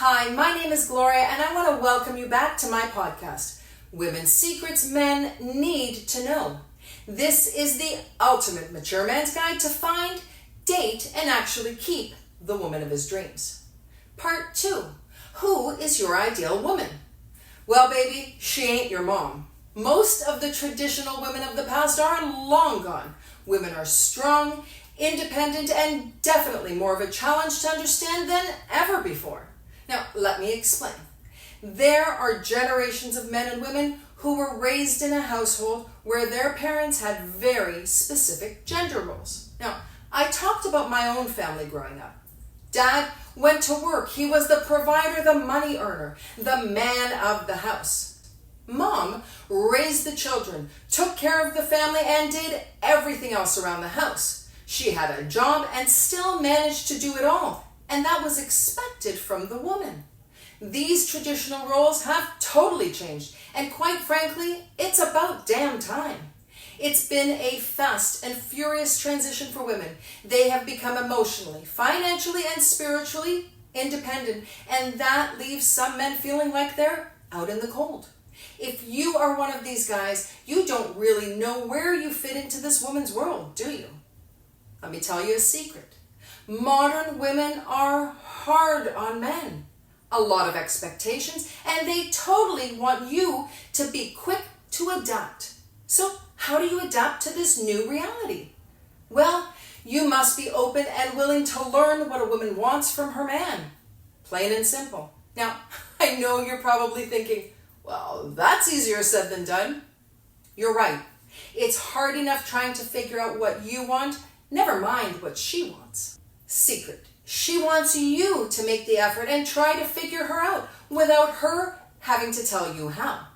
Hi, my name is Gloria and I want to welcome you back to my podcast, Women's Secrets Men Need to Know. This is the ultimate mature man's guide to find, date, and actually keep the woman of his dreams. Part 2. Who is your ideal woman? Well, baby, she ain't your mom. Most of the traditional women of the past are long gone. Women are strong, independent, and definitely more of a challenge to understand than ever before. Now, let me explain. There are generations of men and women who were raised in a household where their parents had very specific gender roles. Now, I talked about my own family growing up. Dad went to work. He was the provider, the money earner, the man of the house. Mom raised the children, took care of the family, and did everything else around the house. She had a job and still managed to do it all, and that was expected from the woman. These traditional roles have totally changed, and quite frankly, it's about damn time. It's been a fast and furious transition for women. They have become emotionally, financially, and spiritually independent, and that leaves some men feeling like they're out in the cold. If you are one of these guys, you don't really know where you fit into this woman's world, do you? Let me tell you a secret. Modern women are hard on men. A lot of expectations, and they totally want you to be quick to adapt. So how do you adapt to this new reality? Well, you must be open and willing to learn what a woman wants from her man. Plain and simple. Now, I know you're probably thinking, well, that's easier said than done. You're right. It's hard enough trying to figure out what you want, never mind what she wants. Secret. She wants you to make the effort and try to figure her out without her having to tell you how.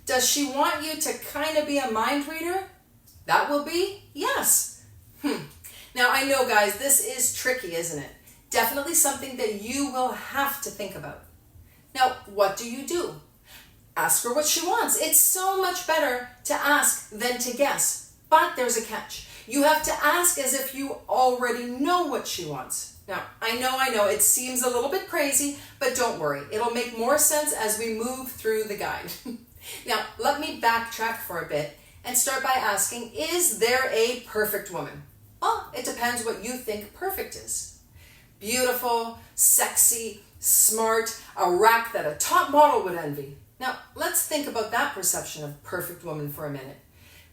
Does she want you to kind of be a mind reader? That will be yes. Now, I know, guys, this is tricky, isn't it? Definitely something that you will have to think about. Now, what do? Ask her what she wants. It's so much better to ask than to guess. But there's a catch. You have to ask as if you already know what she wants. Now, I know, it seems a little bit crazy, but don't worry. It'll make more sense as we move through the guide. Now, let me backtrack for a bit and start by asking, is there a perfect woman? Well, it depends what you think perfect is. Beautiful, sexy, smart, a rack that a top model would envy. Now, let's think about that perception of perfect woman for a minute.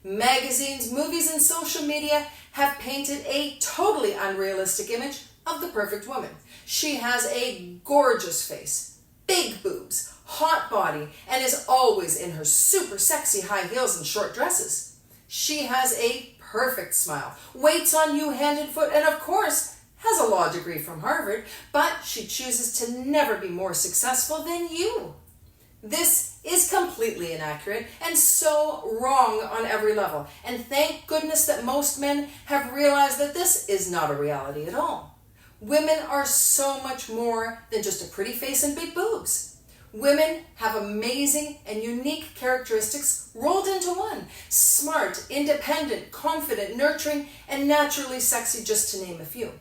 Magazines, movies, and social media have painted a totally unrealistic image of the perfect woman. She has a gorgeous face, big boobs, hot body, and is always in her super sexy high heels and short dresses. She has a perfect smile, waits on you hand and foot, and of course has a law degree from Harvard, but she chooses to never be more successful than you. This is completely inaccurate and so wrong on every level. And thank goodness that most men have realized that this is not a reality at all. Women are so much more than just a pretty face and big boobs. Women have amazing and unique characteristics rolled into one. Smart, independent, confident, nurturing, and naturally sexy, just to name a few.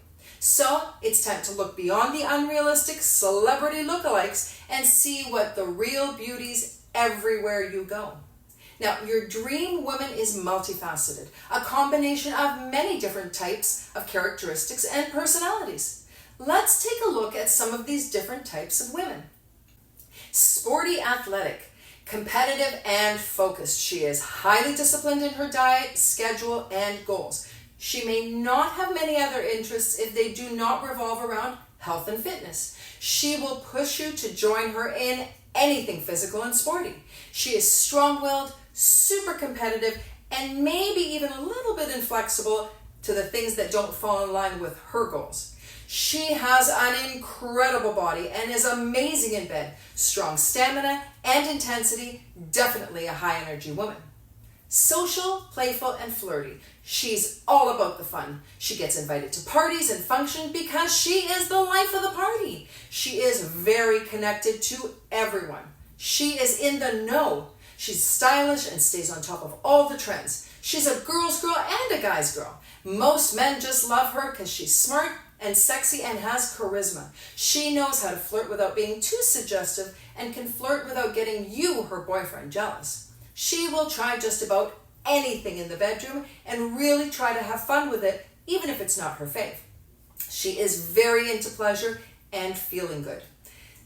So it's time to look beyond the unrealistic celebrity lookalikes and see what the real beauties everywhere you go. Now, your dream woman is multifaceted, a combination of many different types of characteristics and personalities. Let's take a look at some of these different types of women. Sporty, athletic, competitive, and focused. She is highly disciplined in her diet, schedule, and goals. She may not have many other interests if they do not revolve around health and fitness. She will push you to join her in anything physical and sporty. She is strong-willed, super competitive, and maybe even a little bit inflexible to the things that don't fall in line with her goals. She has an incredible body and is amazing in bed. Strong stamina and intensity, definitely a high-energy woman. Social, playful, and flirty. She's all about the fun. She gets invited to parties and functions because she is the life of the party. She is very connected to everyone. She is in the know. She's stylish and stays on top of all the trends. She's a girl's girl and a guy's girl. Most men just love her because she's smart, and sexy and has charisma. She knows how to flirt without being too suggestive and can flirt without getting you, her boyfriend, jealous. She will try just about anything in the bedroom and really try to have fun with it, even if it's not her fave. She is very into pleasure and feeling good.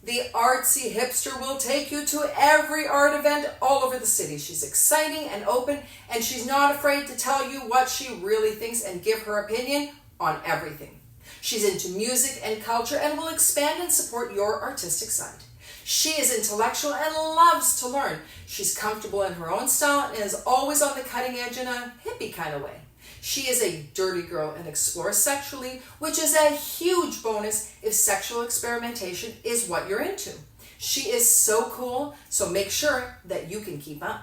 The artsy hipster will take you to every art event all over the city. She's exciting and open, and she's not afraid to tell you what she really thinks and give her opinion on everything. She's into music and culture and will expand and support your artistic side. She is intellectual and loves to learn. She's comfortable in her own style and is always on the cutting edge in a hippie kind of way. She is a dirty girl and explores sexually, which is a huge bonus if sexual experimentation is what you're into. She is so cool, so make sure that you can keep up.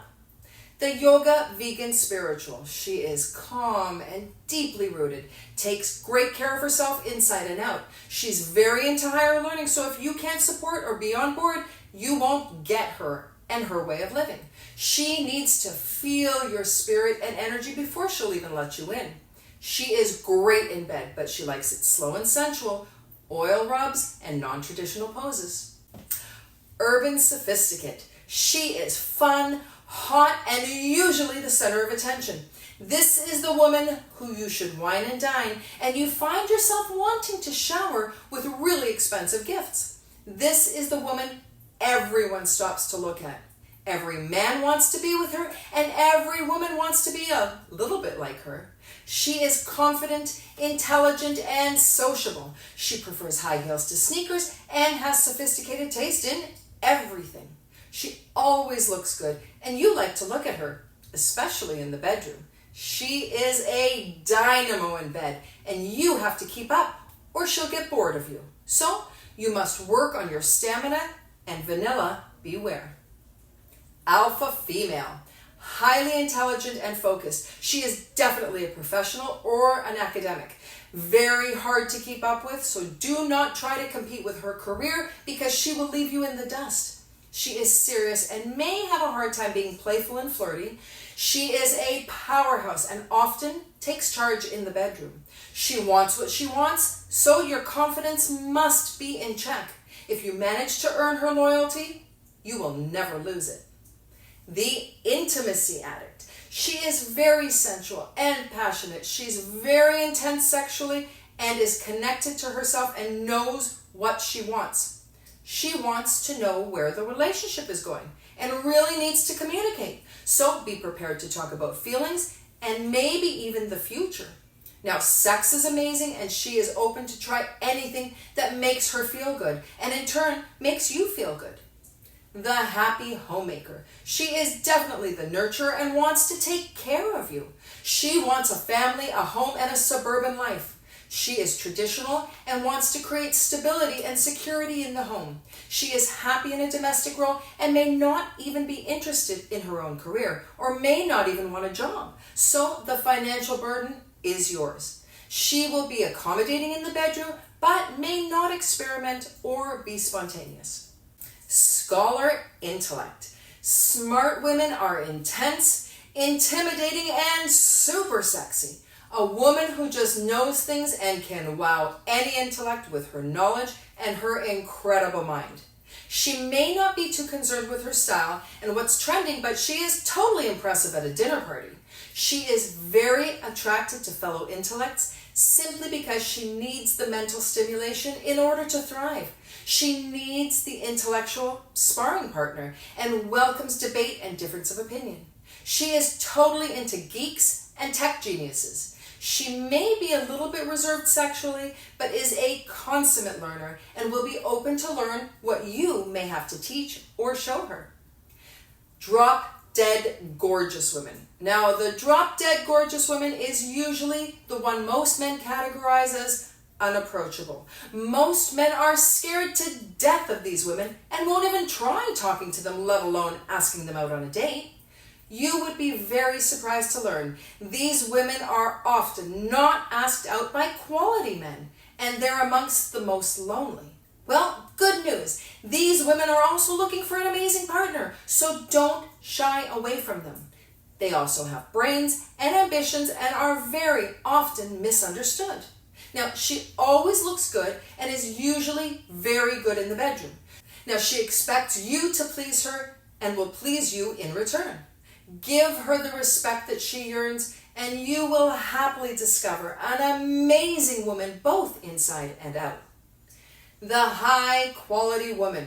The yoga vegan spiritual. She is calm and deeply rooted, takes great care of herself inside and out. She's very into higher learning, so if you can't support or be on board, you won't get her and her way of living. She needs to feel your spirit and energy before she'll even let you in. She is great in bed, but she likes it slow and sensual, oil rubs, and non-traditional poses. Urban sophisticate. She is fun, hot, and usually the center of attention. This is the woman who you should wine and dine, and you find yourself wanting to shower with really expensive gifts. This is the woman everyone stops to look at. Every man wants to be with her, and every woman wants to be a little bit like her. She is confident, intelligent, and sociable. She prefers high heels to sneakers and has sophisticated taste in everything. She always looks good, and you like to look at her, especially in the bedroom. She is a dynamo in bed, and you have to keep up, or she'll get bored of you. So, you must work on your stamina, and vanilla, beware. Alpha female. Highly intelligent and focused. She is definitely a professional or an academic. Very hard to keep up with, so do not try to compete with her career because she will leave you in the dust. She is serious and may have a hard time being playful and flirty. She is a powerhouse and often takes charge in the bedroom. She wants what she wants, so your confidence must be in check. If you manage to earn her loyalty, you will never lose it. The intimacy addict. She is very sensual and passionate. She's very intense sexually and is connected to herself and knows what she wants. She wants to know where the relationship is going and really needs to communicate. So be prepared to talk about feelings and maybe even the future. Now, sex is amazing and she is open to try anything that makes her feel good and in turn makes you feel good. The happy homemaker. She is definitely the nurturer and wants to take care of you. She wants a family, a home, and a suburban life. She is traditional and wants to create stability and security in the home. She is happy in a domestic role and may not even be interested in her own career or may not even want a job. So the financial burden is yours. She will be accommodating in the bedroom but may not experiment or be spontaneous. Scholar intellect. Smart women are intense, intimidating, and super sexy. A woman who just knows things and can wow any intellect with her knowledge and her incredible mind. She may not be too concerned with her style and what's trending, but she is totally impressive at a dinner party. She is very attracted to fellow intellects simply because she needs the mental stimulation in order to thrive. She needs the intellectual sparring partner and welcomes debate and difference of opinion. She is totally into geeks and tech geniuses. She may be a little bit reserved sexually, but is a consummate learner and will be open to learn what you may have to teach or show her. Drop-dead gorgeous women. Now, the drop-dead gorgeous woman is usually the one most men categorize as unapproachable. Most men are scared to death of these women and won't even try talking to them, let alone asking them out on a date. You would be very surprised to learn these women are often not asked out by quality men, and they're amongst the most lonely. Well, good news. These women are also looking for an amazing partner, so don't shy away from them. They also have brains and ambitions and are very often misunderstood. Now, she always looks good and is usually very good in the bedroom. Now, she expects you to please her and will please you in return. Give her the respect that she yearns, and you will happily discover an amazing woman both inside and out. The high-quality woman.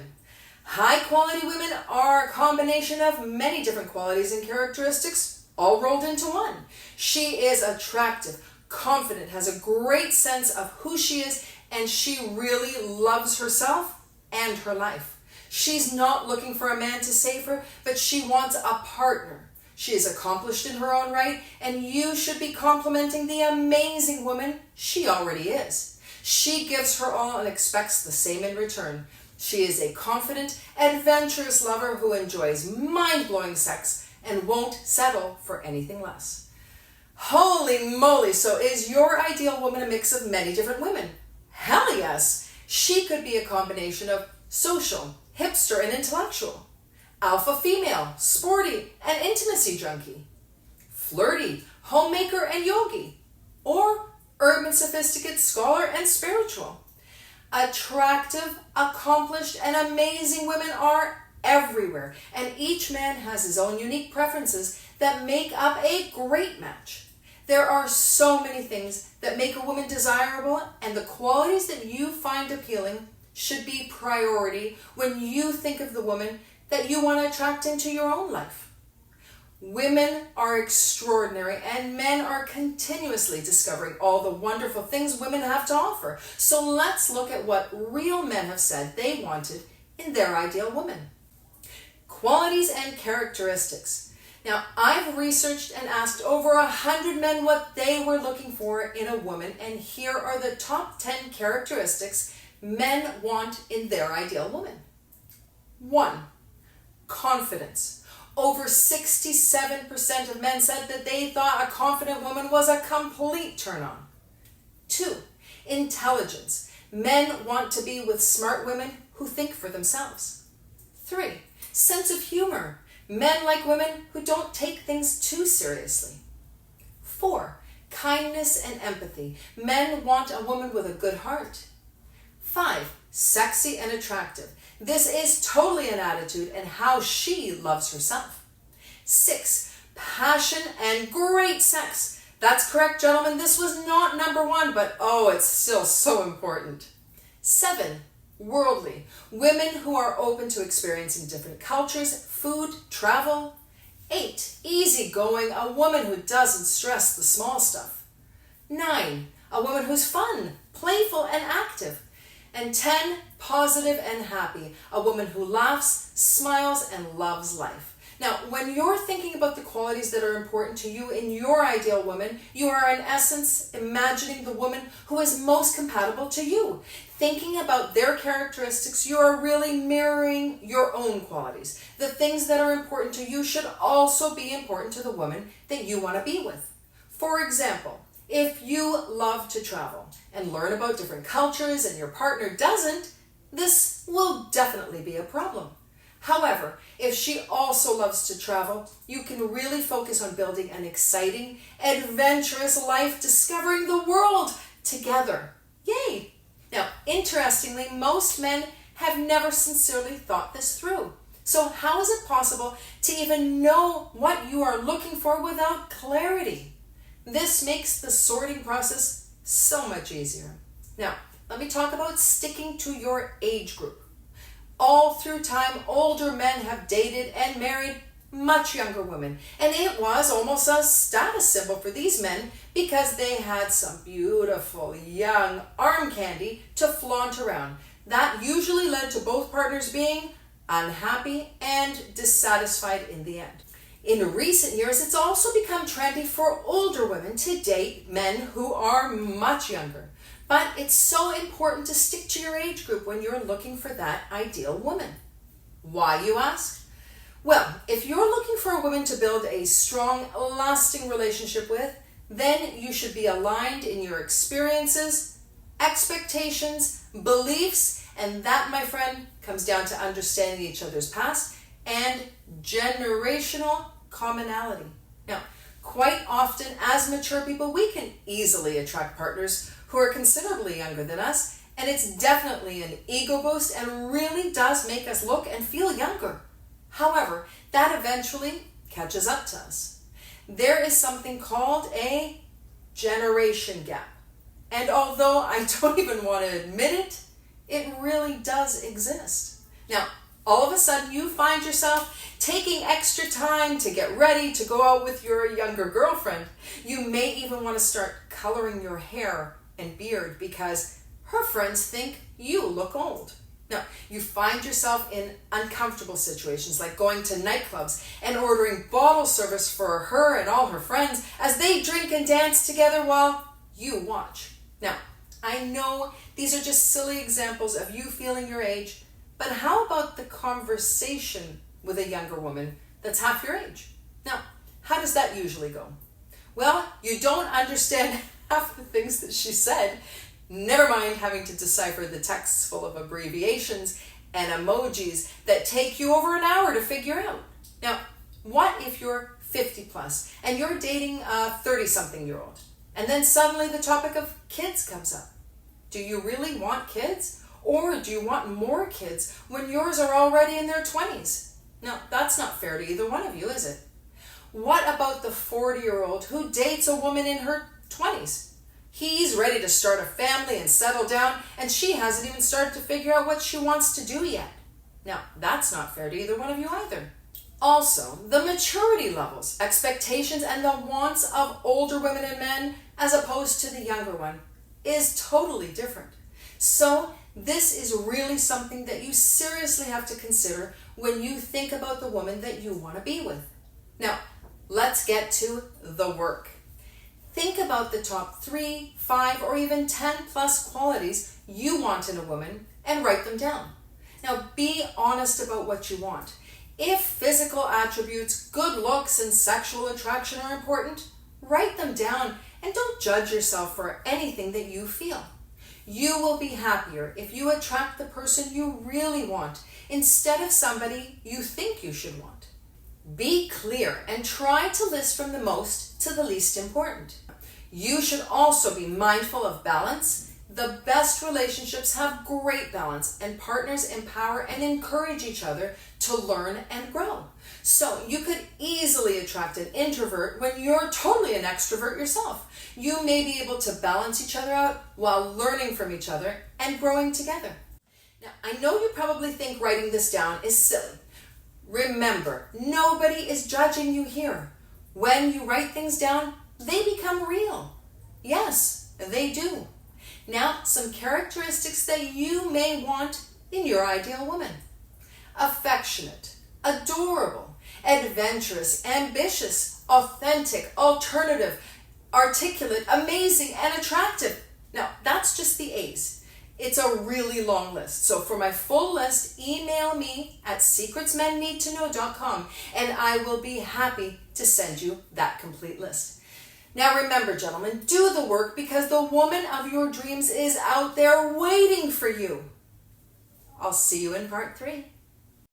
High-quality women are a combination of many different qualities and characteristics, all rolled into one. She is attractive, confident, has a great sense of who she is, and she really loves herself and her life. She's not looking for a man to save her, but she wants a partner. She is accomplished in her own right, and you should be complimenting the amazing woman she already is. She gives her all and expects the same in return. She is a confident, adventurous lover who enjoys mind-blowing sex and won't settle for anything less. Holy moly, so is your ideal woman a mix of many different women? Hell yes! She could be a combination of social, hipster, and intellectual. Alpha female, sporty, and intimacy junkie. Flirty, homemaker, and yogi. Or urban sophisticate, scholar, and spiritual. Attractive, accomplished, and amazing women are everywhere, and each man has his own unique preferences that make up a great match. There are so many things that make a woman desirable, and the qualities that you find appealing should be priority when you think of the woman that you want to attract into your own life. Women are extraordinary, and men are continuously discovering all the wonderful things women have to offer. So let's look at what real men have said they wanted in their ideal woman. Qualities and characteristics. Now, I've researched and asked over 100 men what they were looking for in a woman, and here are the top 10 characteristics men want in their ideal woman. 1. Confidence. Over 67% of men said that they thought a confident woman was a complete turn-on. 2. Intelligence. Men want to be with smart women who think for themselves. 3. Sense of humor. Men like women who don't take things too seriously. 4. Kindness and empathy. Men want a woman with a good heart. 5. Sexy and attractive. This is totally an attitude and how she loves herself. 6. Passion and great sex. That's correct, gentlemen. This was not number 1, but oh, it's still so important. 7. Worldly. Women who are open to experiencing different cultures, food, travel. 8. Easygoing. A woman who doesn't stress the small stuff. 9. A woman who's fun, playful, and active. And 10, positive and happy, a woman who laughs, smiles, and loves life. Now, when you're thinking about the qualities that are important to you in your ideal woman, you are in essence imagining the woman who is most compatible to you. Thinking about their characteristics, you are really mirroring your own qualities. The things that are important to you should also be important to the woman that you want to be with. For example, if you love to travel and learn about different cultures and your partner doesn't, this will definitely be a problem. However, if she also loves to travel, you can really focus on building an exciting, adventurous life, discovering the world together. Yay! Now, interestingly, most men have never sincerely thought this through. So how is it possible to even know what you are looking for without clarity? This makes the sorting process so much easier. Now, let me talk about sticking to your age group. All through time, older men have dated and married much younger women, and it was almost a status symbol for these men because they had some beautiful young arm candy to flaunt around. That usually led to both partners being unhappy and dissatisfied in the end. In recent years, it's also become trendy for older women to date men who are much younger. But it's so important to stick to your age group when you're looking for that ideal woman. Why, you ask? Well, if you're looking for a woman to build a strong, lasting relationship with, then you should be aligned in your experiences, expectations, beliefs, and that, my friend, comes down to understanding each other's past and generational commonality. Now, quite often, as mature people, we can easily attract partners who are considerably younger than us, and it's definitely an ego boost and really does make us look and feel younger. However, that eventually catches up to us. There is something called a generation gap. And although I don't even want to admit it, it really does exist. Now, all of a sudden you find yourself taking extra time to get ready to go out with your younger girlfriend. You may even want to start coloring your hair and beard because her friends think you look old. Now, you find yourself in uncomfortable situations like going to nightclubs and ordering bottle service for her and all her friends as they drink and dance together while you watch. Now, I know these are just silly examples of you feeling your age, but how about the conversation with a younger woman that's half your age? Now, how does that usually go? Well, you don't understand half the things that she said, never mind having to decipher the texts full of abbreviations and emojis that take you over an hour to figure out. Now, what if you're 50 plus and you're dating a 30-something-year-old, and then suddenly the topic of kids comes up? Do you really want kids? Or do you want more kids when yours are already in their 20s? Now, that's not fair to either one of you, is it? What about the 40-year-old who dates a woman in her 20s? He's ready to start a family and settle down, and she hasn't even started to figure out what she wants to do yet. Now, that's not fair to either one of you either. Also, the maturity levels, expectations, and the wants of older women and men as opposed to the younger one is totally different. So, this is really something that you seriously have to consider when you think about the woman that you want to be with. Now, let's get to the work. Think about the top 3, 5, or even 10 plus qualities you want in a woman and write them down. Now, be honest about what you want. If physical attributes, good looks, and sexual attraction are important, write them down and don't judge yourself for anything that you feel. You will be happier if you attract the person you really want instead of somebody you think you should want. Be clear and try to list from the most to the least important. You should also be mindful of balance. The best relationships have great balance, and partners empower and encourage each other to learn and grow. So you could easily attract an introvert when you're totally an extrovert yourself. You may be able to balance each other out while learning from each other and growing together. Now, I know you probably think writing this down is silly. Remember, nobody is judging you here. When you write things down, they become real. Yes, they do. Now, some characteristics that you may want in your ideal woman. Affectionate, adorable, adventurous, ambitious, authentic, alternative, articulate, amazing, and attractive. Now, that's just the A's. It's a really long list. So for my full list, email me at secretsmenneedtoknow.com and I will be happy to send you that complete list. Now remember, gentlemen, do the work because the woman of your dreams is out there waiting for you. I'll see you in part 3.